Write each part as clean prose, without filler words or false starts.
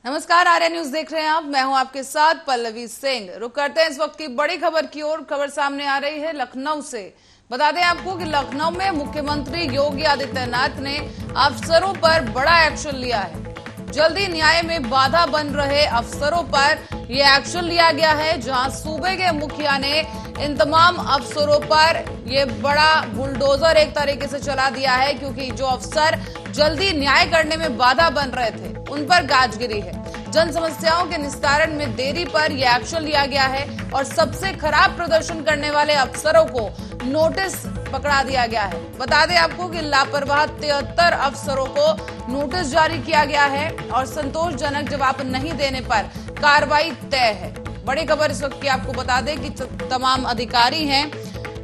नमस्कार, आर्या न्यूज देख रहे हैं आप। मैं हूं आपके साथ पल्लवी सिंह। रुक करते हैं इस वक्त की बड़ी खबर की ओर। खबर सामने आ रही है लखनऊ से। बता दें आपको कि लखनऊ में मुख्यमंत्री योगी आदित्यनाथ ने अफसरों पर बड़ा एक्शन लिया है। जल्दी न्याय में बाधा बन रहे अफसरों पर यह एक्शन लिया गया है, जहां सूबे के मुखिया ने इन तमाम अफसरों पर ये बड़ा बुलडोजर एक तरीके से चला दिया है, क्योंकि जो अफसर जल्दी न्याय करने में बाधा बन रहे थे उन पर गाजगिरी है। जन समस्याओं के निस्तारण में देरी पर यह एक्शन लिया गया है और सबसे खराब प्रदर्शन करने वाले अफसरों को नोटिस पकड़ा दिया गया है। बता दें आपको कि लापरवाह 73 अफसरों को नोटिस जारी किया गया है और संतोषजनक जवाब नहीं देने पर कार्रवाई तय है। बड़ी खबर इस वक्त की आपको बता दें कि तमाम अधिकारी हैं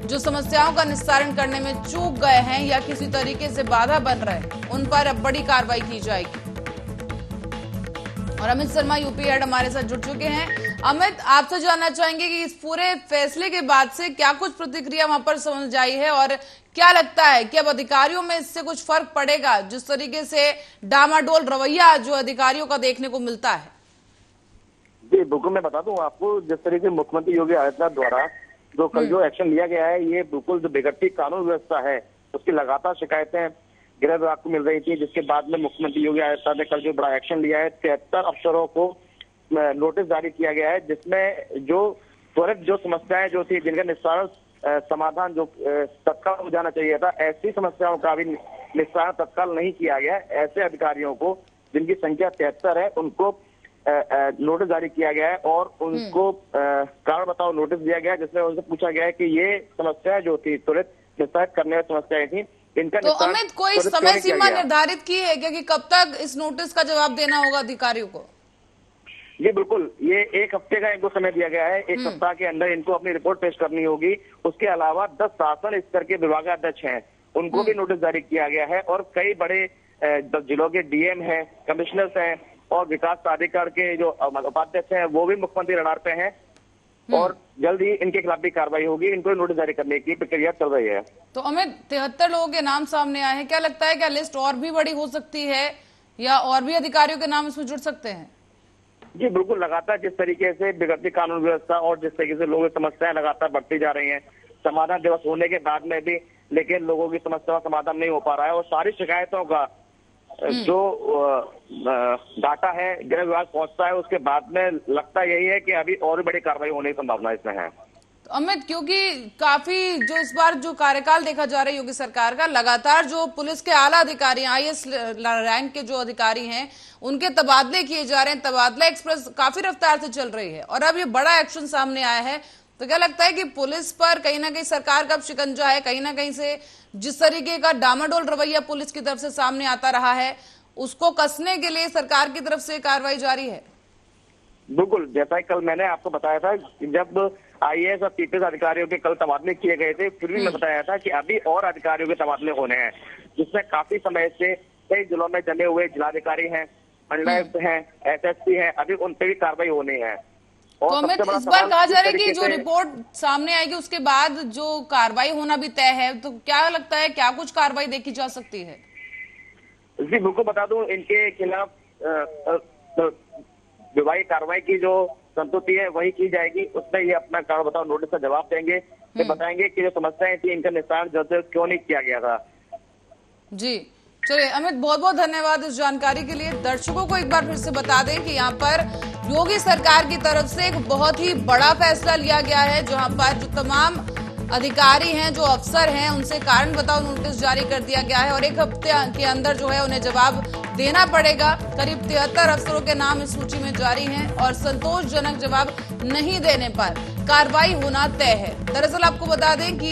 जो समस्याओं का निस्तारण करने में चूक गए हैं या किसी तरीके से बाधा बन रहे हैं, उन पर अब बड़ी कार्रवाई की जाएगी। और अमित शर्मा यूपी हेड हमारे साथ जुड़ चुके हैं। अमित, आपसे जानना चाहेंगे कि इस पूरे फैसले के बाद से क्या कुछ प्रतिक्रिया वहां पर समझ आई है और क्या लगता है कि अब अधिकारियों में इससे कुछ फर्क पड़ेगा, जिस तरीके से डामाडोल रवैया जो अधिकारियों का देखने को मिलता है? जी बिल्कुल, मैं बता दूं आपको, जिस तरीके मुख्यमंत्री योगी आदित्यनाथ द्वारा जो कल जो एक्शन लिया गया है, ये बिल्कुल जो बिगड़ती कानून व्यवस्था है उसकी लगातार शिकायतें गृह विभाग को मिल रही थी, जिसके बाद में मुख्यमंत्री योगी आदित्यनाथ ने कल जो बड़ा एक्शन लिया है, 73 अफसरों को नोटिस जारी किया गया है, जिसमें जो त्वरित जो समस्याएं जो थी जिनका निस्तारण समाधान जो तत्काल हो जाना चाहिए था, ऐसी समस्याओं का भी निस्तारण तत्काल नहीं किया गया। ऐसे अधिकारियों को जिनकी संख्या 73 है उनको नोटिस जारी किया गया है और उनको कारण बताओ नोटिस दिया गया है, जिसमें उनसे पूछा गया है कि ये समस्याएं जो थी त्वरित निस्तारित करने वाली समस्याएं थी, इनका तो अमित, कोई समय सीमा निर्धारित की है क्या कि कब तक इस नोटिस का जवाब देना होगा अधिकारियों को? जी बिल्कुल, ये 1 हफ्ते का इनको समय दिया गया है। 1 सप्ताह के अंदर इनको अपनी रिपोर्ट पेश करनी होगी। उसके अलावा 10 शासन स्तर के विभागाध्यक्ष हैं, उनको भी नोटिस जारी किया गया है और कई बड़े जिलों के डीएम हैं, कमिश्नर्स हैं और विकास प्राधिकार के जो उपाध्यक्ष हैं वो भी मुख्यमंत्री रडार पे हैं और जल्द ही इनके खिलाफ भी कार्रवाई होगी। इनको नोटिस जारी करने की प्रक्रिया चल रही है। तो अमित, 73 लोगों के नाम सामने आए हैं, क्या लगता है क्या लिस्ट और भी बड़ी हो सकती है या और भी अधिकारियों के नाम इसमें जुड़ सकते हैं? जी बिल्कुल, लगातार जिस तरीके से बिगड़ती कानून व्यवस्था और जिस तरीके से लोगों की समस्याएं लगातार बढ़ती जा रही हैं, समाधान दिवस होने के बाद में भी लेकिन लोगों की समस्या का समाधान नहीं हो पा रहा है और सारी शिकायतों का जो डाटा है गृह विभाग पहुंचता है, उसके बाद में लगता यही है कि अभी और भी बड़ी कार्रवाई होने की संभावना इसमें है। तो अमित, क्योंकि काफी जो इस बार जो कार्यकाल देखा जा रहा है योगी सरकार का, लगातार जो पुलिस के आला अधिकारी, आईएएस रैंक के जो अधिकारी हैं, उनके तबादले किए जा रहे हैं। तबादला एक्सप्रेस काफी रफ्तार से चल रही है और अब ये बड़ा एक्शन सामने आया है, तो क्या लगता है कि पुलिस पर कहीं ना कहीं सरकार का शिकंजा है? कहीं ना कहीं से जिस तरीके का डामाडोल रवैया पुलिस की तरफ से सामने आता रहा है, उसको कसने के लिए सरकार की तरफ से कार्रवाई जारी है? बिल्कुल, जैसा कि कल मैंने आपको बताया था, जब आईएएस और पीपीएस अधिकारियों के कल तबादले किए गए थे, फिर भी मैं बताया था कि अभी और अधिकारियों के तबादले होने हैं, जिसमें काफी समय से कई जिलों में जमे हुए जिलाधिकारी हैं, मंडलायुक्त हैं, एसएसपी हैं, अभी उन पर भी कार्रवाई होनी है। तो अमित, इस बार कहा जा रहा है कि जो रिपोर्ट सामने आएगी उसके बाद जो कार्रवाई होना भी तय है, तो क्या लगता है क्या कुछ कार्रवाई देखी जा सकती है? जी बिल्कुल, बता दूं, इनके खिलाफ विभागीय कार्रवाई की जो संतुष्टि है वही की जाएगी। उसमें ये अपना कारण बताओ नोटिस का जवाब देंगे, फिर बताएंगे कि जो समस्याएं थी इनका निस्तारण जल्द क्यों नहीं किया गया था। जी चलिए अमित, बहुत बहुत धन्यवाद इस जानकारी के लिए। दर्शकों को एक बार फिर से बता दें कि यहाँ पर योगी सरकार की तरफ से एक बहुत ही बड़ा फैसला लिया गया है, जहां पर जो तमाम अधिकारी हैं, जो अफसर हैं, उनसे कारण बताओ नोटिस जारी कर दिया गया है और 1 हफ्ते के अंदर जो है उन्हें जवाब देना पड़ेगा। करीब 73 अफसरों के नाम इस सूची में जारी हैं और संतोषजनक जवाब नहीं देने पर कार्रवाई होना तय है। दरअसल आपको बता दें कि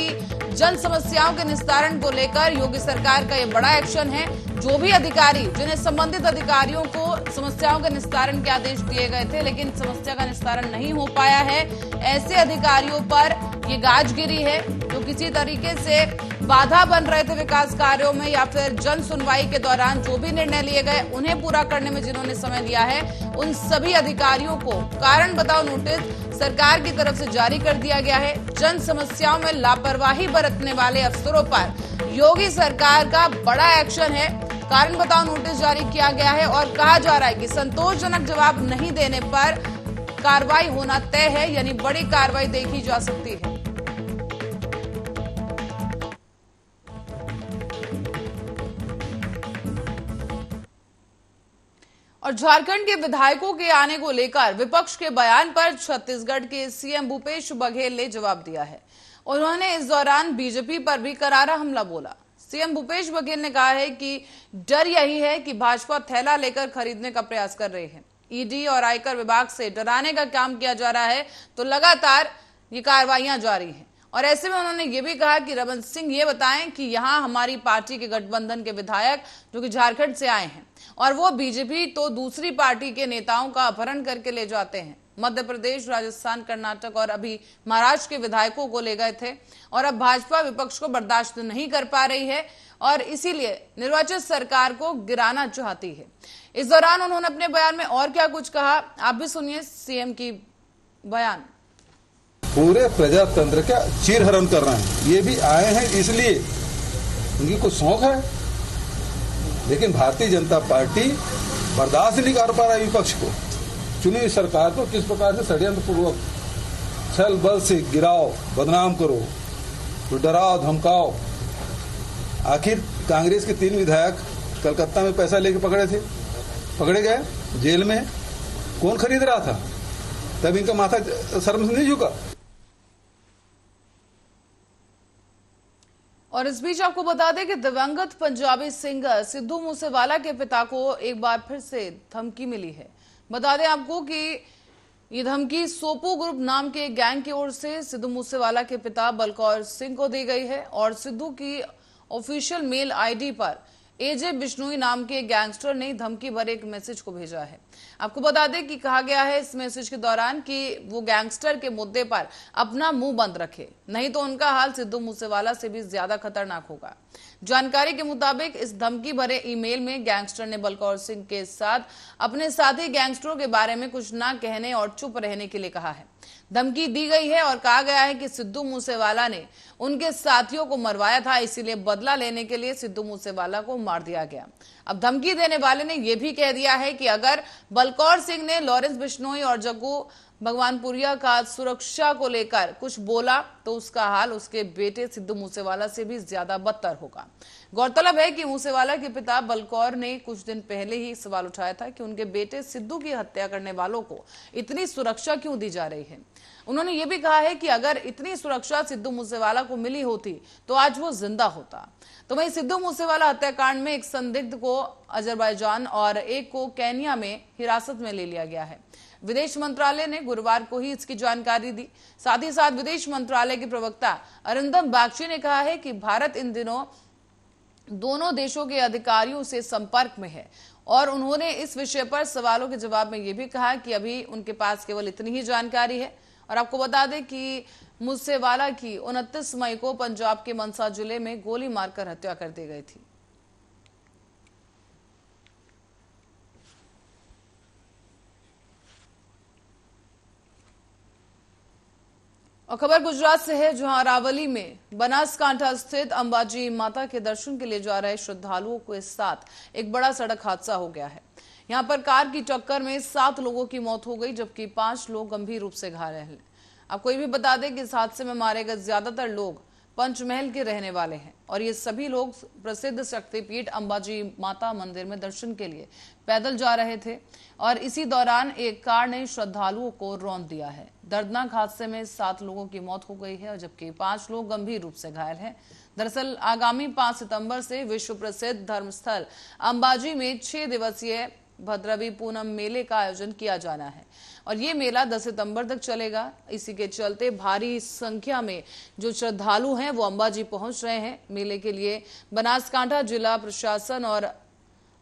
जन समस्याओं के निस्तारण को लेकर योगी सरकार का ये बड़ा एक्शन है। जो भी अधिकारी, जिन्हें संबंधित अधिकारियों को समस्याओं के निस्तारण के आदेश दिए गए थे लेकिन समस्या का निस्तारण नहीं हो पाया है, ऐसे अधिकारियों पर ये गाजगिरी है जो किसी तरीके से बाधा बन रहे थे विकास कार्यों में या फिर जन सुनवाई के दौरान जो भी निर्णय लिए गए उन्हें पूरा करने में जिन्होंने समय दिया है, उन सभी अधिकारियों को कारण बताओ नोटिस सरकार की तरफ से जारी कर दिया गया है। जन समस्याओं में लापरवाही बरतने वाले अफसरों पर योगी सरकार का बड़ा एक्शन है। कारण बताओ नोटिस जारी किया गया है और कहा जा रहा है कि संतोषजनक जवाब नहीं देने पर कार्रवाई होना तय है, यानी बड़ी कार्रवाई देखी जा सकती है। और झारखंड के विधायकों के आने को लेकर विपक्ष के बयान पर छत्तीसगढ़ के सीएम भूपेश बघेल ने जवाब दिया है। उन्होंने इस दौरान बीजेपी पर भी करारा हमला बोला। सीएम भूपेश बघेल ने कहा है कि डर यही है कि भाजपा थैला लेकर खरीदने का प्रयास कर रही है। ईडी और आयकर विभाग से डराने का काम किया जा रहा है, तो लगातार ये कार्रवाइयां जारी हैं। और ऐसे में उन्होंने ये भी कहा कि रमन सिंह ये बताएं कि यहां हमारी पार्टी के गठबंधन के विधायक जो कि झारखंड से आए हैं और वो बीजेपी तो दूसरी पार्टी के नेताओं का अपहरण करके ले जाते हैं। मध्य प्रदेश, राजस्थान, कर्नाटक और अभी महाराष्ट्र के विधायकों को ले गए थे और अब भाजपा विपक्ष को बर्दाश्त नहीं कर पा रही है और इसीलिए निर्वाचित सरकार को गिराना चाहती है। इस दौरान उन्होंने अपने बयान में और क्या कुछ कहा, आप भी सुनिए सीएम की बयान। पूरे प्रजातंत्र का चीरहरण कर रहे हैं। ये भी आए हैं इसलिए उनकी कुछ शौक है, लेकिन भारतीय जनता पार्टी बर्दाश्त नहीं कर पा रहा है विपक्ष को। चुनी हुई सरकार को किस प्रकार से षड्यंत्र पूर्वक छल बल से गिराओ, बदनाम करो, तो डराओ, धमकाओ। आखिर कांग्रेस के 3 विधायक कलकत्ता में पैसा लेके पकड़े गए जेल में। कौन खरीद रहा था? तब इनका माथा शर्म से नहीं झुका। और इस बीच आपको बता दें कि दिवंगत पंजाबी सिंगर सिद्धू मूसेवाला के पिता को एक बार फिर से धमकी मिली है। बता दें आपको कि ये धमकी सोपो ग्रुप नाम के गैंग की ओर से सिद्धू मूसेवाला के पिता बलकौर सिंह को दी गई है और सिद्धू की ऑफिशियल मेल आईडी पर एजे बिश्नोई नाम के गैंगस्टर ने धमकी भरे एक मैसेज को भेजा है। आपको बता दें कि कहा गया है इस मैसेज के दौरान कि वो गैंगस्टर के मुद्दे पर अपना मुंह बंद रखे, नहीं तो उनका हाल सिद्धू मूसेवाला से भी ज्यादा खतरनाक होगा। जानकारी के मुताबिक इस धमकी भरे ईमेल में गैंगस्टर ने बलकौर सिंह के साथ अपने साथी गैंगस्टरों के बारे में कुछ ना कहने और चुप रहने के लिए कहा है। धमकी दी गई है और कहा गया है कि सिद्धू मूसेवाला ने उनके साथियों को मरवाया था, इसीलिए बदला लेने के लिए सिद्धू मूसेवाला को मार दिया गया। अब धमकी देने वाले ने यह भी कह दिया है कि अगर बलकौर सिंह ने लॉरेंस बिश्नोई और जग्गू भगवानपुरिया का सुरक्षा को लेकर कुछ बोला तो उसका हाल उसके बेटे सिद्धू मूसेवाला से भी ज्यादा बदतर होगा। गौरतलब है कि मूसेवाला के पिता बलकौर ने कुछ दिन पहले ही सवाल उठाया था कि उनके बेटे सिद्धू की हत्या करने वालों को इतनी सुरक्षा क्यों दी जा रही है। उन्होंने ये भी कहा है कि अगर इतनी सुरक्षा सिद्धू मूसेवाला को मिली होती तो आज वो जिंदा होता। तो वहीं सिद्धू मूसेवाला हत्याकांड में एक संदिग्ध को अजरबैजान और एक को केन्या में हिरासत में ले लिया गया है। विदेश मंत्रालय ने गुरुवार को ही इसकी जानकारी दी। साथ ही साथ विदेश मंत्रालय के प्रवक्ता अरिंदम बागची ने कहा है कि भारत इन दिनों दोनों देशों के अधिकारियों से संपर्क में है और उन्होंने इस विषय पर सवालों के जवाब में यह भी कहा कि अभी उनके पास केवल इतनी ही जानकारी है। और आपको बता दें कि मूसेवाला की 29 मई को पंजाब के मनसा जिले में गोली मारकर हत्या कर दी गई थी। और खबर गुजरात से है, जहां अरावली में बनासकांठा स्थित अंबाजी माता के दर्शन के लिए जा रहे श्रद्धालुओं के साथ एक बड़ा सड़क हादसा हो गया है। यहां पर कार की टक्कर में 7 लोगों की मौत हो गई, जबकि 5 लोग गंभीर रूप से घायल हैं। आपको ये भी बता दें कि इस हादसे में मारे गए ज्यादातर लोग पंचमहल के रहने वाले हैं और ये सभी लोग प्रसिद्ध शक्तिपीठ अंबाजी माता मंदिर में दर्शन के लिए पैदल जा रहे थे और इसी दौरान एक कार ने श्रद्धालुओं को रौंद दिया है। दर्दनाक हादसे में 7 लोगों की मौत हो गई है और जबकि 5 लोग गंभीर रूप से घायल हैं। दरअसल आगामी 5 सितंबर से विश्व प्रसिद्ध धर्मस्थल अंबाजी में 6 दिवसीय भद्रवी पूनम मेले का आयोजन किया जाना है और ये मेला 10 सितंबर तक चलेगा। इसी के चलते भारी संख्या में जो श्रद्धालु हैं वो अंबाजी पहुंच रहे हैं। मेले के लिए बनासकांठा जिला प्रशासन और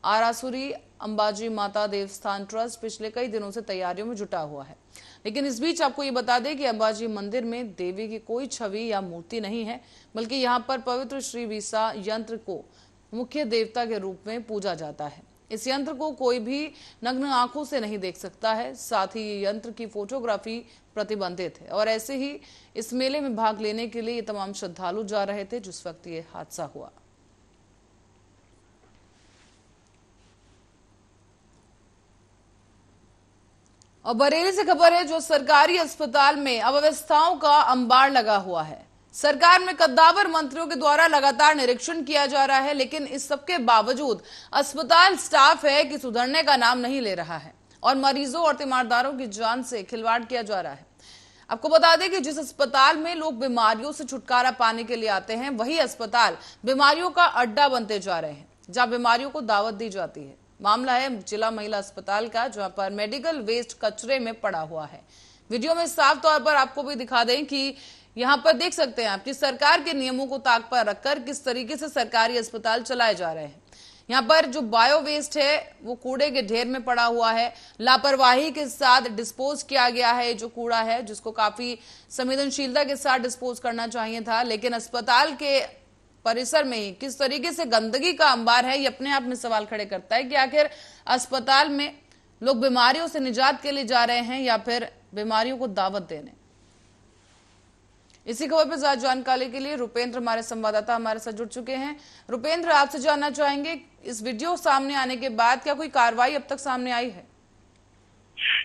आरासुरी अंबाजी माता देवस्थान ट्रस्ट पिछले कई दिनों से तैयारियों में जुटा हुआ है। लेकिन इस बीच आपको ये बता दें कि अंबाजी मंदिर में देवी की कोई छवि या मूर्ति नहीं है, बल्कि यहाँ पर पवित्र श्री वीसा यंत्र को मुख्य देवता के रूप में पूजा जाता है। इस यंत्र को कोई भी नग्न आंखों से नहीं देख सकता है। साथ ही ये यंत्र की फोटोग्राफी प्रतिबंधित है और ऐसे ही इस मेले में भाग लेने के लिए ये तमाम श्रद्धालु जा रहे थे जिस वक्त ये हादसा हुआ। और बरेली से खबर है, जो सरकारी अस्पताल में अव्यवस्थाओं का अंबार लगा हुआ है। सरकार में कद्दावर मंत्रियों के द्वारा लगातार निरीक्षण किया जा रहा है, लेकिन इस सबके बावजूद अस्पताल स्टाफ है कि सुधरने का नाम नहीं ले रहा है और मरीजों और तीमारदारों की जान से खिलवाड़ किया जा रहा है। आपको बता दें कि जिस अस्पताल में लोग बीमारियों से छुटकारा पाने के लिए आते हैं, वही अस्पताल बीमारियों का अड्डा बनते जा रहे हैं, जहां बीमारियों को दावत दी जाती है। मामला है जिला महिला अस्पताल का, जहां पर मेडिकल वेस्ट कचरे में पड़ा हुआ है। वीडियो में साफ तौर पर आपको भी दिखा दें कि यहाँ पर देख सकते हैं आप कि सरकार के नियमों को ताक पर रखकर किस तरीके से सरकारी अस्पताल चलाए जा रहे हैं। यहाँ पर जो बायो वेस्ट है वो कूड़े के ढेर में पड़ा हुआ है, लापरवाही के साथ डिस्पोज किया गया है। जो कूड़ा है जिसको काफी संवेदनशीलता के साथ डिस्पोज करना चाहिए था, लेकिन अस्पताल के परिसर में ही किस तरीके से गंदगी का अंबार है, ये अपने आप में सवाल खड़े करता है कि आखिर अस्पताल में लोग बीमारियों से निजात के लिए जा रहे हैं या फिर बीमारियों को दावत देने। इसी खबर पर ज्यादा जानकारी के लिए रुपेंद्र हमारे संवाददाता हमारे साथ जुड़ चुके हैं। रुपेंद्र, आपसे जानना चाहेंगे, इस वीडियो सामने आने के बाद क्या कोई कार्रवाई अब तक सामने आई है?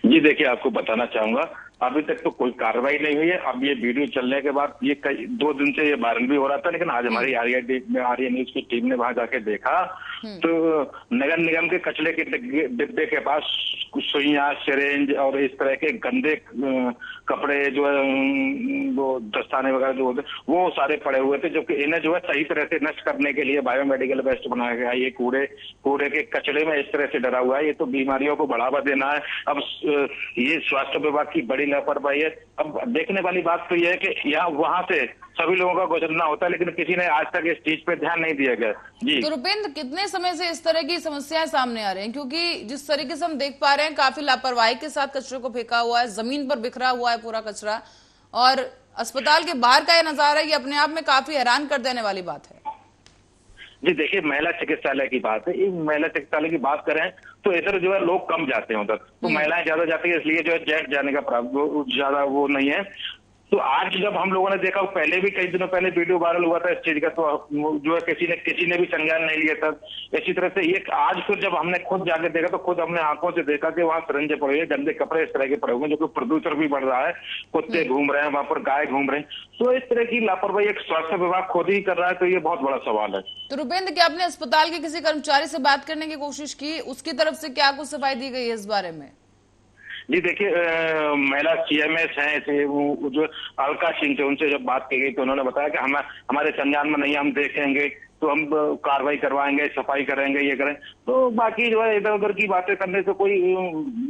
जी देखिए, आपको बताना चाहूंगा, अभी तक तो कोई कार्रवाई नहीं हुई है। अब ये वीडियो चलने के बाद ये 2 दिन से ये वायरल भी हो रहा था, लेकिन आज हमारी आर्या न्यूज की टीम ने वहां जाके देखा तो नगर निगम के कचरे के डिब्बे के पास सुइयां, सिरेंज और इस तरह के गंदे कपड़े जो है, वो दस्ताने वगैरह जो होते वो सारे पड़े हुए थे, जो कि इन्हें जो है सही तरह से नष्ट करने के लिए बायोमेडिकल वेस्ट बनाया गया है। ये कूड़े के कचरे में इस तरह से डरा हुआ है, ये तो बीमारियों को बढ़ावा देना है। अब ये स्वास्थ्य विभाग की बड़ी लापरवाही है। अब देखने वाली बात तो यह है कि यहाँ वहां से सभी लोगों का गुजरना होता है, लेकिन किसी ने आज तक इस चीज पे ध्यान नहीं दिया गया। जी तो रुपेंद्र, कितने समय से इस तरह की समस्याएं सामने आ रही हैं? क्योंकि जिस तरीके से हम देख पा रहे हैं, काफी लापरवाही के साथ कचरे को फेंका हुआ है, जमीन पर बिखरा हुआ है पूरा कचरा, और अस्पताल के बाहर का यह नजारा ये अपने आप में काफी हैरान कर देने वाली बात है। जी देखिए, महिला चिकित्सालय की बात है। इस महिला चिकित्सालय की बात करें तो इधर जो है लोग कम जाते हैं, उधर तो महिलाएं ज्यादा जाती है, इसलिए जो है जेंट्स जाने का ज्यादा वो नहीं है। तो आज जब हम लोगों ने देखा, पहले भी कई दिनों पहले वीडियो वायरल हुआ था इस चीज का, तो जो है किसी ने भी संज्ञान नहीं लिया था। इसी तरह से ये आज फिर जब हमने खुद जाके देखा तो खुद हमने आंखों से देखा कि वहाँ सिरंजे पड़े हुए, गंदे कपड़े इस तरह के पड़े हुए हैं, जो कि प्रदूषण भी बढ़ रहा है, कुत्ते घूम रहे हैं वहां पर, गाय घूम रहे हैं। तो इस तरह की लापरवाही एक स्वास्थ्य विभाग खुद ही कर रहा है, तो ये बहुत बड़ा सवाल है। तो रुपेंद्र, क्या आपने अस्पताल के किसी कर्मचारी से बात करने की कोशिश की? उसकी तरफ से क्या कुछ सफाई दी गई है इस बारे में? जी देखिए, महिला CMS हैं जो अलका सिंह थे, उनसे जब बात की गई तो उन्होंने बताया कि हमारे संज्ञान में नहीं, हम देखेंगे तो हम कार्रवाई करवाएंगे, सफाई करेंगे, ये करें। तो बाकी जो है इधर उधर की बातें करने से कोई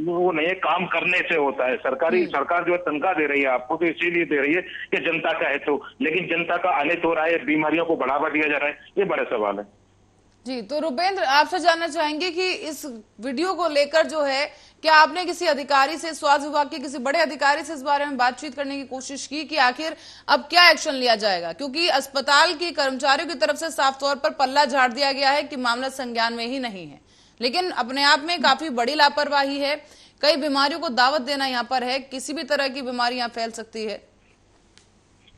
वो नहीं है, काम करने से होता है। सरकार जो है तनख्वाह दे रही है आपको, तो इसीलिए दे रही है कि जनता का हित हो, लेकिन जनता का अनित हो रहा है, बीमारियों को बढ़ावा दिया जा रहा है, ये बड़ा सवाल है। जी, तो रुपेंद्र, आपसे जानना चाहेंगे कि इस वीडियो को लेकर जो है, क्या आपने किसी अधिकारी से, स्वास्थ्य विभाग के किसी बड़े अधिकारी से इस बारे में बातचीत करने की कोशिश की कि आखिर अब क्या एक्शन लिया जाएगा? क्योंकि अस्पताल के कर्मचारियों की तरफ से साफ तौर पर पल्ला झाड़ दिया गया है कि मामला संज्ञान में ही नहीं है, लेकिन अपने आप में काफी बड़ी लापरवाही है। कई बीमारियों को दावत देना यहाँ पर है, किसी भी तरह की बीमारी यहाँ फैल सकती है।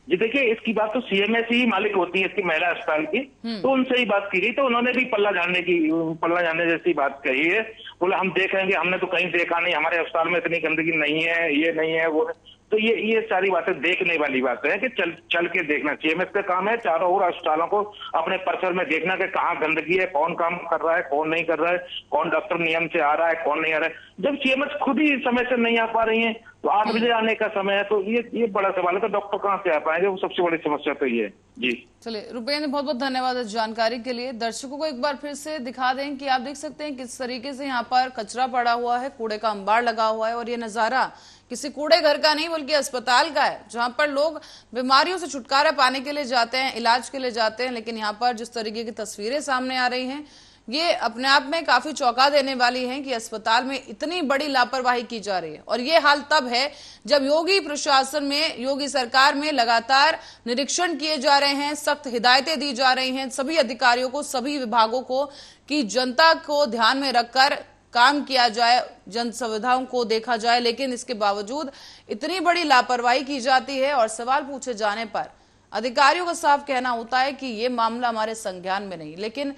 जी देखिए, इसकी बात तो CMS ही मालिक होती है, इसकी महिला अस्पताल की, तो उनसे ही बात की गई, तो उन्होंने भी पल्ला झाड़ने जैसी बात कही है। बोले हम देखेंगे, हमने तो कहीं देखा नहीं, हमारे अस्पताल में इतनी गंदगी नहीं है, ये नहीं है, वो। तो ये सारी बातें देखने वाली बातें हैं कि चल के देखना। CMS का काम है चारों ओर अस्पतालों को अपने परिसर में देखना कि कहाँ गंदगी है, कौन काम कर रहा है, कौन नहीं कर रहा है, कौन डॉक्टर नियम से आ रहा है, कौन नहीं आ रहा है। जब CMS खुद ही समय से नहीं आ पा रही है, तो 8 बजे आने का समय है, तो ये बड़ा सवाल है, तो डॉक्टर कहाँ से आ पाएंगे? वो सबसे बड़ी समस्या तो ये है। जी चलिए रुपेंद्र, बहुत बहुत धन्यवाद इस जानकारी के लिए। दर्शकों को एक बार फिर से दिखा दें कि आप देख सकते हैं किस तरीके से यहाँ पर कचरा पड़ा हुआ है, कूड़े का अंबार लगा हुआ है, और ये नजारा किसी कूड़े घर का नहीं बल्कि अस्पताल का है, जहां पर लोग बीमारियों से छुटकारा पाने के लिए जाते हैं, इलाज के लिए जाते हैं। लेकिन यहाँ पर जिस तरीके की तस्वीरें सामने आ रही हैं, ये अपने आप में काफी चौंका देने वाली हैं कि अस्पताल में इतनी बड़ी लापरवाही की जा रही है। और ये हाल तब है जब योगी प्रशासन में, योगी सरकार में लगातार निरीक्षण किए जा रहे हैं, सख्त हिदायतें दी जा रही हैं सभी अधिकारियों को, सभी विभागों को, कि जनता को ध्यान में रखकर काम किया जाए, जन सुविधाओं को देखा जाए। लेकिन इसके बावजूद इतनी बड़ी लापरवाही की जाती है, और सवाल पूछे जाने पर अधिकारियों का साफ कहना होता है कि ये मामला हमारे संज्ञान में नहीं। लेकिन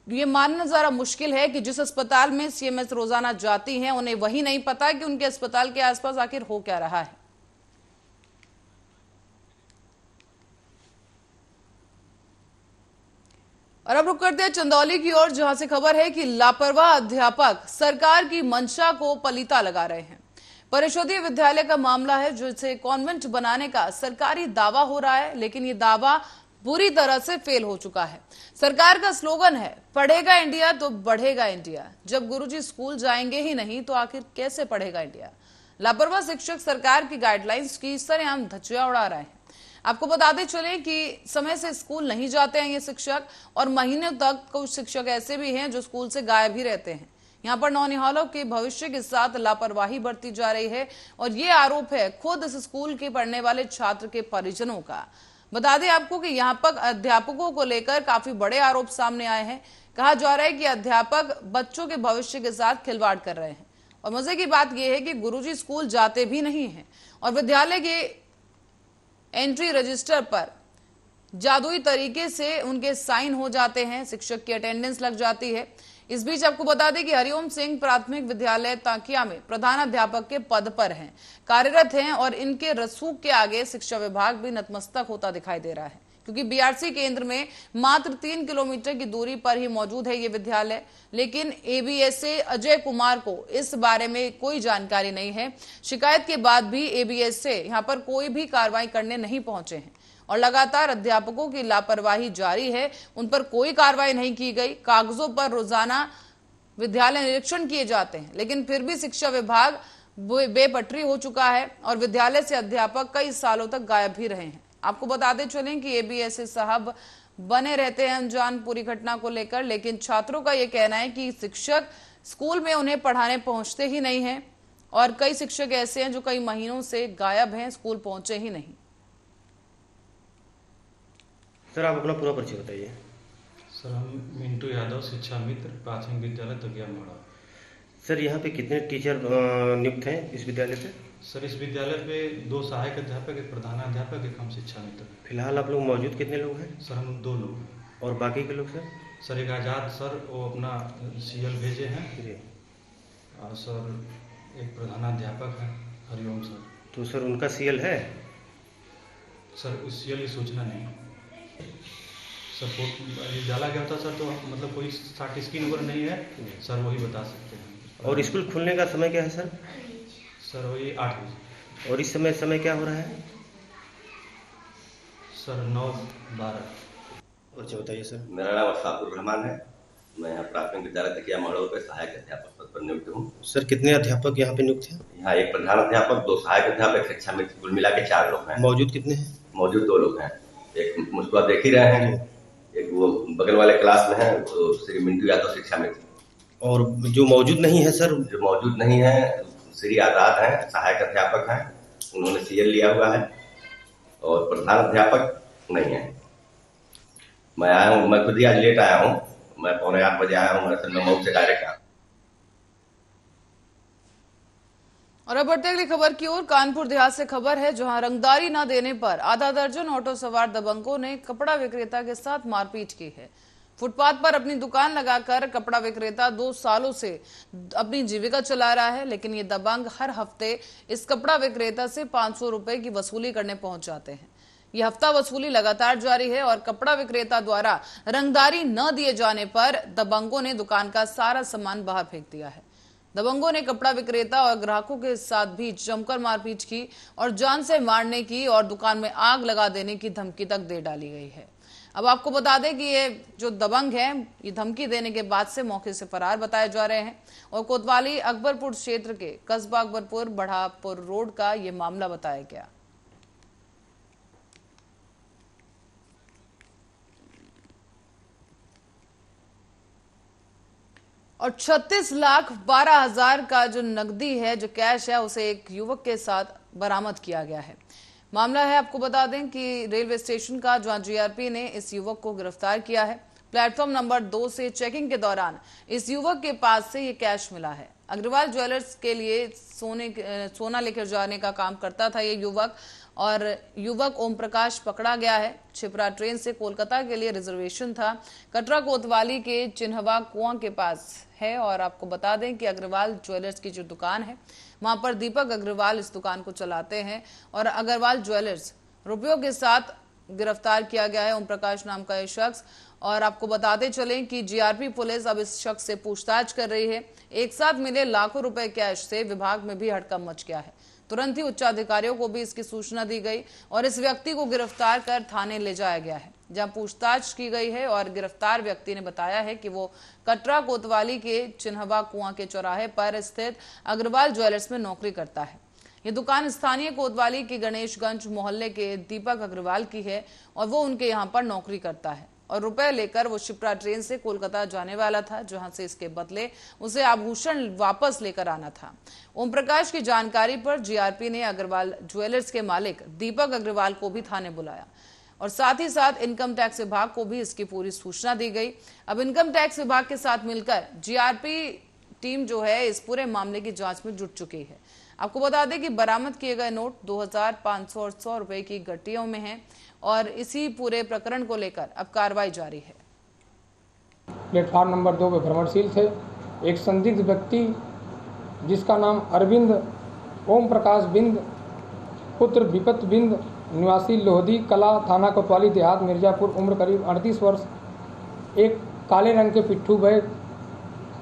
ये मानना जरा मुश्किल है कि जिस अस्पताल में सीएमएस रोजाना जाती हैं उन्हें वही नहीं पता कि उनके अस्पताल के आसपास आखिर हो क्या रहा है। और अब रुक करते हैं चंदौली की ओर, जहां से खबर है कि लापरवाह अध्यापक सरकार की मंशा को पलीता लगा रहे हैं। परिषदीय विद्यालय का मामला है जिसे कॉन्वेंट बनाने का सरकारी दावा हो रहा है, लेकिन ये दावा बुरी तरह से फेल हो चुका है। सरकार का स्लोगन है पढ़ेगा इंडिया तो बढ़ेगा इंडिया। जब गुरुजी स्कूल जाएंगे ही नहीं तो आखिर कैसे पढ़ेगा इंडिया। लापरवाह शिक्षक सरकार की गाइडलाइंस की सरेआम धज्जियां उड़ा रहे हैं। आपको बताते चले कि समय से स्कूल नहीं जाते हैं ये शिक्षक, और महीनों तक कुछ शिक्षक ऐसे भी हैं जो स्कूल से गायब ही रहते हैं। यहाँ पर नौनिहालों के भविष्य के साथ लापरवाही बरती जा रही है, और ये आरोप है खुद इस स्कूल के पढ़ने वाले छात्र के परिजनों का। बता दें आपको कि यहाँ पर अध्यापकों को लेकर काफी बड़े आरोप सामने आए हैं। कहा जा रहा है कि अध्यापक बच्चों के भविष्य के साथ खिलवाड़ कर रहे हैं, और मजे की बात यह है कि गुरुजी स्कूल जाते भी नहीं है, और विद्यालय के एंट्री रजिस्टर पर जादुई तरीके से उनके साइन हो जाते हैं, शिक्षक की अटेंडेंस लग जाती है। इस बीच आपको बता दें कि हरिओम सिंह प्राथमिक विद्यालय ताकिया में प्रधानाध्यापक के पद पर हैं, कार्यरत हैं, और इनके रसूख के आगे शिक्षा विभाग भी नतमस्तक होता दिखाई दे रहा है, क्योंकि बीआरसी केंद्र में मात्र 3 किलोमीटर की दूरी पर ही मौजूद है ये विद्यालय। लेकिन एबीएसए अजय कुमार को इस बारे में कोई जानकारी नहीं है। शिकायत के बाद भी एबीएसए यहां पर कोई भी कार्रवाई करने नहीं पहुंचे हैं, और लगातार अध्यापकों की लापरवाही जारी है। उन पर कोई कार्रवाई नहीं की गई। कागजों पर रोजाना विद्यालय निरीक्षण किए जाते हैं, लेकिन फिर भी शिक्षा विभाग बेपटरी हो चुका है, और विद्यालय से अध्यापक कई सालों तक गायब भी रहे हैं। आपको बताते चलें कि एबीएसए साहब बने रहते हैं अनजान पूरी घटना को लेकर, लेकिन छात्रों का यह कहना है कि शिक्षक स्कूल में उन्हें पढ़ाने पहुंचते ही नहीं हैं, और कई शिक्षक ऐसे हैं जो कई महीनों से गायब हैं, स्कूल पहुंचे ही नहीं। सर आप अपना पूरा परिचय बताइए। सर हम मिंटू यादव, शिक्षा मित्र, प्राथमिक विद्यालय तकिया मोड़ा। सर यहाँ पे कितने टीचर नियुक्त हैं इस विद्यालय पे? सर इस विद्यालय पे 2 सहायक अध्यापक, एक प्रधानाध्यापक, एक हम शिक्षा मित्र। फिलहाल आप लोग मौजूद कितने लोग हैं? सर हम 2 लोग। और बाकी के लोग सर? सर एक आज़ाद सर, वो अपना सीएल भेजे हैं जी। और सर एक प्रधानाध्यापक हैं हरिओम सर। तो सर उनका सीएल है? सर उस सीएल की सूचना नहीं। सर डाला गया था सर, तो मतलब कोई स्टार्ट स्क्रीन वगैरह नहीं है सर, वही बता सकते हैं। और स्कूल खुलने का समय क्या है सर? सर वही 8 बजे। और इस समय क्या हो रहा है? सर 9-12। परिचय बताइए सर। मेरा नाम अशफाकुर रहमान है। मैं यहाँ प्राथमिक विद्यालय तकिया मड़ोर पे सहायक अध्यापक पद पर नियुक्त हूँ। सर कितने अध्यापक यहाँ पे नियुक्त हैं? यहाँ एक प्रधान अध्यापक, 2 सहायक अध्यापक, शिक्षा मित्र, कुल मिला के 4 लोग हैं। मौजूद कितने हैं? मौजूद 2 लोग हैं। एक मुझको आप देख ही रहे हैं, एक वो बगल वाले क्लास में है, तो श्री मिंटू यादव शिक्षा मित्र। और जो मौजूद नहीं है सर? जो मौजूद नहीं है श्री आजाद हैं, सहायक अध्यापक हैं, उन्होंने सीएल लिया हुआ है, और प्रधान अध्यापक नहीं है। मैं आया हूँ, मैं खुद ही आज लेट आया हूँ, मैं 7:45 बजे आया हूँ, मैं मऊ से डायरेक्ट आया। और अब बढ़ते अगली खबर की ओर। कानपुर देहात से खबर है, जहां रंगदारी न देने पर आधा दर्जन ऑटो सवार दबंगों ने कपड़ा विक्रेता के साथ मारपीट की है। फुटपाथ पर अपनी दुकान लगाकर कपड़ा विक्रेता 2 सालों से अपनी जीविका चला रहा है, लेकिन ये दबंग हर हफ्ते इस कपड़ा विक्रेता से 500 रुपए की वसूली करने पहुंच जाते हैं। यह हफ्ता वसूली लगातार जारी है, और कपड़ा विक्रेता द्वारा रंगदारी न दिए जाने पर दबंगों ने दुकान का सारा सामान बाहर फेंक दिया है। दबंगों ने कपड़ा विक्रेता और ग्राहकों के साथ भी जमकर मारपीट की, और जान से मारने की और दुकान में आग लगा देने की धमकी तक दे डाली गई है। अब आपको बता दें कि ये जो दबंग है, ये धमकी देने के बाद से मौके से फरार बताए जा रहे हैं, और कोतवाली अकबरपुर क्षेत्र के कस्बा अकबरपुर बढ़ापुर रोड का ये मामला बताया गया। और 36,12,000 का जो नकदी है, जो कैश है, उसे एक युवक के साथ बरामद किया गया है। मामला है, आपको बता दें कि रेलवे स्टेशन का, जहां जीआरपी ने इस युवक को गिरफ्तार किया है। प्लेटफॉर्म नंबर 2 से चेकिंग के दौरान इस युवक के पास से ये कैश मिला है। अग्रवाल ज्वेलर्स के लिए सोना लेकर जाने का काम करता था ये युवक, और युवक ओम प्रकाश पकड़ा गया है। छिपरा ट्रेन से कोलकाता के लिए रिजर्वेशन था, कटरा कोतवाली के चिन्हवा कुआं के पास है। और आपको बता दें कि अग्रवाल ज्वेलर्स की जो दुकान है वहां पर दीपक अग्रवाल इस दुकान को चलाते हैं, और अग्रवाल ज्वेलर्स रुपयों के साथ गिरफ्तार किया गया है ओम प्रकाश नाम का यह शख्स। और आपको बताते चलें कि जीआरपी पुलिस अब इस शख्स से पूछताछ कर रही है। एक साथ मिले लाखों रुपए कैश से विभाग में भी हड़कंप मच गया है। तुरंत ही उच्चाधिकारियों को भी इसकी सूचना दी गई और इस व्यक्ति को गिरफ्तार कर थाने ले जाया गया है, जहां पूछताछ की गई है। और गिरफ्तार व्यक्ति ने बताया है कि वो कटरा कोतवाली के चिन्हवा कुआं के चौराहे पर स्थित अग्रवाल ज्वेलर्स में नौकरी करता है। ये दुकान स्थानीय कोतवाली के गणेशगंज मोहल्ले के दीपक अग्रवाल की है और वो उनके यहाँ पर नौकरी करता है। और रुपए लेकर वो शिप्रा ट्रेन से कोलकाता जाने वाला था, जहां से इसके बदले उसे आभूषण वापस लेकर आना था। ओम प्रकाश की जानकारी पर जीआरपी ने अग्रवाल ज्वेलर्स के मालिक दीपक अग्रवाल को भी थाने बुलाया और साथ ही साथ इनकम टैक्स विभाग को भी इसकी पूरी सूचना दी गई। अब इनकम टैक्स विभाग के साथ मिलकर जीआरपी टीम जो है इस पूरे मामले की जांच में जुट चुकी है। आपको बता दें कि बरामद किए गए नोट 2000, 500 और 100 रुपए की गट्टियों में हैं और इसी पूरे प्रकरण को लेकर अब कार्रवाई जारी है। प्लेटफार्म नंबर 2 पे भ्रमणशील थे एक संदिग्ध व्यक्ति जिसका नाम अरविंद ओम प्रकाश बिंद पुत्र विपत बिंद निवासी लोहदी कला थाना कोतवाली देहात मिर्जापुर, उम्र करीब 38 वर्ष, एक काले रंग के पिट्ठू बैग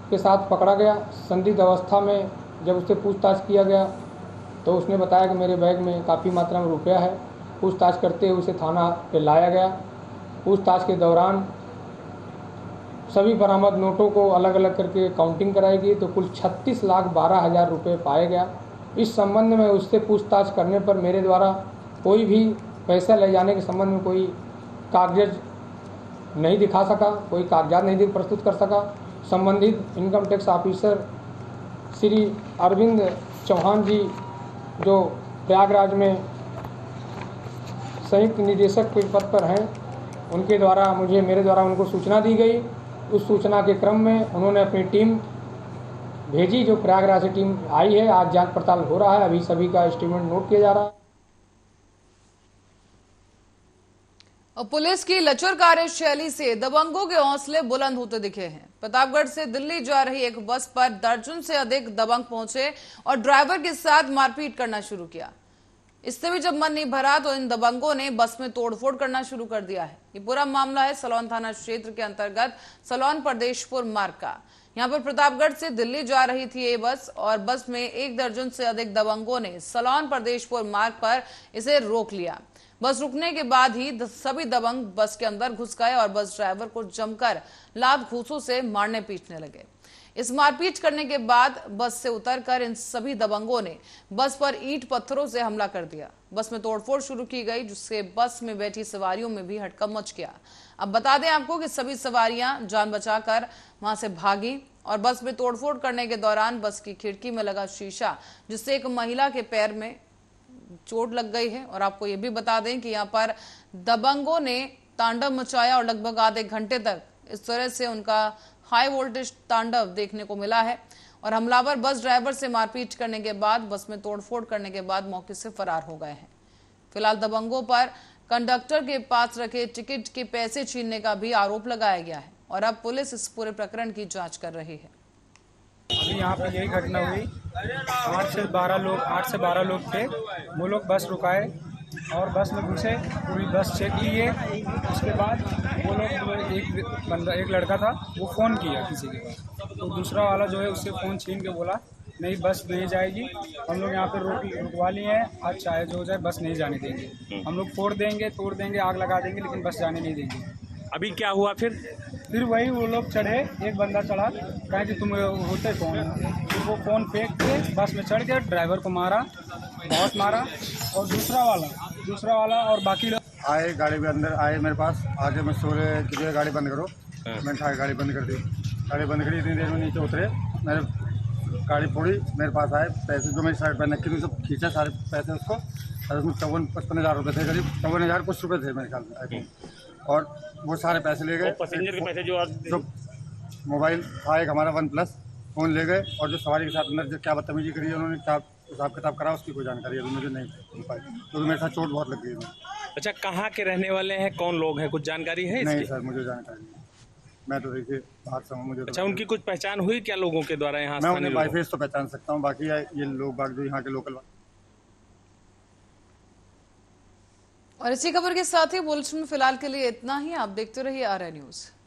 के साथ पकड़ा गया। संदिग्ध अवस्था में जब उससे पूछताछ किया गया तो उसने बताया कि मेरे बैग में काफ़ी मात्रा में रुपया है। पूछताछ करते हुए उसे थाना पे लाया गया। पूछताछ के दौरान सभी बरामद नोटों को अलग अलग करके काउंटिंग कराई गई तो कुल 36,12,000 रुपये पाए गया। इस संबंध में उससे पूछताछ करने पर मेरे द्वारा कोई भी पैसा ले जाने के संबंध में कोई कागज नहीं दिखा सका, कोई कागजात नहीं प्रस्तुत कर सका। संबंधित income tax officer Shri Arvind Chauhan ji जो प्रयागराज में संयुक्त निदेशक के पद पर हैं, उनके द्वारा मेरे द्वारा उनको सूचना दी गई। उस सूचना के क्रम में उन्होंने अपनी टीम भेजी, जो प्रयागराज से टीम आई है। आज जांच पड़ताल हो रहा है, अभी सभी का स्टेटमेंट नोट किया जा रहा है। और पुलिस की लचर कार्यशैली से दबंगों के हौसले बुलंद होते दिखे हैं। प्रतापगढ़ से दिल्ली जा रही एक बस पर दर्जन से अधिक दबंग पहुंचे और ड्राइवर के साथ मारपीट करना शुरू किया। इससे भी जब मन नहीं भरा तो इन दबंगों ने बस में तोड़फोड़ करना शुरू कर दिया है। ये पूरा मामला है सलोन थाना क्षेत्र के अंतर्गत सलोन प्रदेशपुर मार्ग का। यहाँ पर प्रतापगढ़ से दिल्ली जा रही थी ये बस और बस में 1 दर्जन से अधिक दबंगों ने सलोन प्रदेशपुर मार्ग पर इसे रोक लिया। बस रुकने के बाद ही सभी दबंग बस के अंदर घुस गए और बस ड्राइवर को जमकर लात घूंसों से मारने पीटने लगे। इस मारपीट करने के बाद बस से उतरकर इन सभी दबंगों ने बस पर ईंट पत्थरों से हमला कर दिया। बस में तोड़फोड़ शुरू की गई, जिससे बस में बैठी सवारियों में भी हड़कंप मच गया। अब बता दें आपको कि सभी सवारियां जान बचाकर वहां से भागी और बस में तोड़फोड़ करने के दौरान बस की खिड़की में लगा शीशा, जिससे एक महिला के पैर में चोट लग गई है। और आपको ये भी बता दें कि यहाँ पर दबंगों ने तांडव मचाया और लगभग आधे घंटे तक इस तरह से उनका हाई वोल्टेज तांडव देखने को मिला है। और हमलावर बस ड्राइवर से मारपीट करने के बाद बस में तोड़फोड़ करने के बाद मौके से फरार हो गए हैं। फिलहाल दबंगों पर कंडक्टर के पास रखे टिकट के पैसे छीनने का भी आरोप लगाया गया है और अब पुलिस इस पूरे प्रकरण की जांच कर रही है। अभी यहाँ पे यही घटना हुई। 8 से 12 लोग थे। वो लोग बस रुकाए और बस में घुसे, पूरी बस चेक किए। उसके बाद वो लोग एक लड़का था, वो फ़ोन किया किसी के पास, तो दूसरा वाला जो है उससे फ़ोन छीन के बोला नहीं बस नहीं जाएगी, हम लोग यहाँ पे रुकवा लिए हैं, आज चाहे जो हो जाए बस नहीं जाने देंगे, हम लोग फोड़ देंगे, तोड़ देंगे, आग लगा देंगे, लेकिन बस जाने नहीं देंगे। अभी क्या हुआ फिर वही वो लोग चढ़े, एक बंदा चढ़ा, कहा कि तुम होते कौन, फिर वो फ़ोन फेंक के बस में चढ़ के ड्राइवर को मारा, बहुत मारा। और दूसरा वाला और बाकी लोग आए, गाड़ी के अंदर आए मेरे पास, आगे मैं सो रहे कि गाड़ी बंद करो, मैंने उठा के गाड़ी बंद कर दी। गाड़ी बंद करी, इतनी देर में नीचे उतरे, मैंने गाड़ी फोड़ी, मेरे पास आए, पैसे जो मेरी शर्ट पहन रखी थी सब खींचा, सारे पैसे उसको, और उसमें 54-55 हज़ार रुपये थे, करीब 54,000 कुछ रुपये थे मेरे ख्याल में, और वो सारे पैसे ले गए। पैसेंजर के पैसे जो मोबाइल था एक हमारा OnePlus फ़ोन ले गए और जो सवारी के साथ अंदर जो क्या बदतमीजी करी है उन्होंने, क्या हिसाब किताब करा, उसकी कोई जानकारी अभी मुझे नहीं मिल पाई, क्योंकि मेरे साथ चोट बहुत लग गई है। अच्छा, कहाँ के रहने वाले हैं, कौन लोग हैं, कुछ जानकारी है नहीं इसकी? सर, मुझे जानकारी नहीं, मैं तो देखिए बाहर से हूँ, मुझे अच्छा, उनकी कुछ पहचान हुई क्या लोगों के द्वारा यहाँ? मैं उन्हें बाई फेस तो पहचान सकता हूँ, बाकी ये लोग बाग जो यहाँ के लोकल। और इसी खबर के साथ ही बुलेटिन में फिलहाल के लिए इतना ही। आप देखते रहिए RI न्यूज।